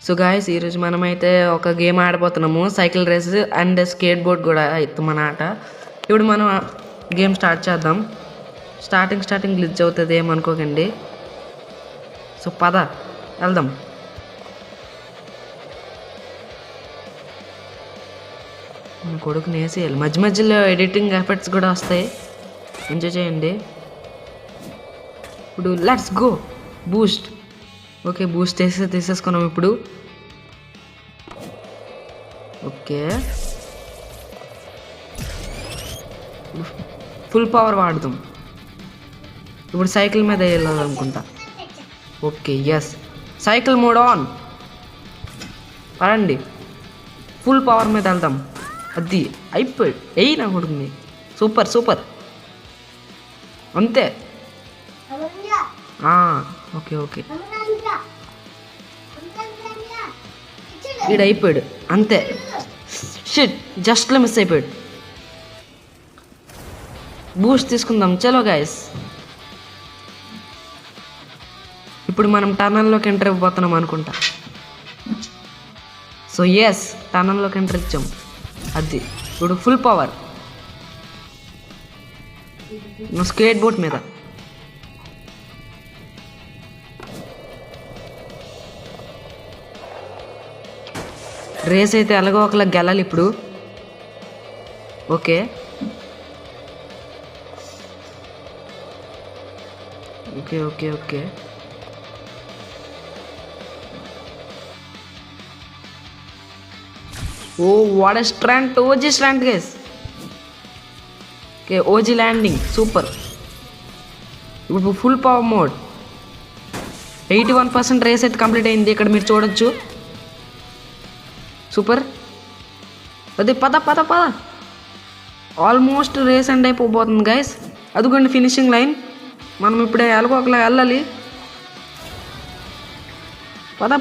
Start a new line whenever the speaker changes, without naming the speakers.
So guys ఈరోజు మనమైతే ఒక గేమ్ ఆడబోతున్నాము, cycle race and skateboard కూడా ఇತ್ತು మన ఆట. ఇప్పుడు మనం గేమ్ స్టార్ట్ చేద్దాం. స్టార్టింగ్ గ్లిచ్ అవుతుంది ఏమనుకోకండి. సో పద వెళ్దాం. మన కొడుకుని వేసేయాలి. మధ్య మధ్యలో ఎడిటింగ్ ఎఫెక్ట్స్ కూడా వస్తాయి, ఎంజాయ్ చేయండి. ఇప్పుడు let's go. Boost. Okay, boost తీసేసుకున్నాం ఇప్పుడు. ఓకే, ఫుల్ పవర్ వాడదాం. ఇప్పుడు సైకిల్ మీద వెళ్ళాలనుకుంటా. Okay, yes, cycle mode on. పరండి, ఫుల్ పవర్ మీద వెళ్దాం. అది అయిపోయి నా కొడుకుంది. సూపర్ అంతే. ఓకే వీడు అయిపోయాడు అంతే. షిట్, జస్ట్లో మిస్ అయిపోయాడు. బూస్ట్ తీసుకుందాం. చలో గైస్, ఇప్పుడు మనం టనల్లోకి ఎంటర్ అయిపోతున్నాం అనుకుంటా. సో ఎస్, టనల్లోకి ఎంటర్ ఇచ్చాం. అది ఇప్పుడు ఫుల్ పవర్ స్కేట్ బోర్డ్ మీద. రేస్ అయితే ఎలాగో ఒకలా గెలాలి ఇప్పుడు. Okay okay okay okay oh what stunt, OG stunt guys. Okay, OG landing super. ఇప్పుడు ఫుల్ పవర్ మోడ్. 81% రేస్ అయితే కంప్లీట్ అయింది. ఇక్కడ మీరు చూడొచ్చు. సూపర్. అదే పద ఆల్మోస్ట్ రేస్ ఎండ్ అయిపోతుంది గైస్. అదిగోండి ఫినిషింగ్ లైన్. మనం ఇప్పుడే ఎలాగో ఒకలా వెళ్ళాలి. పద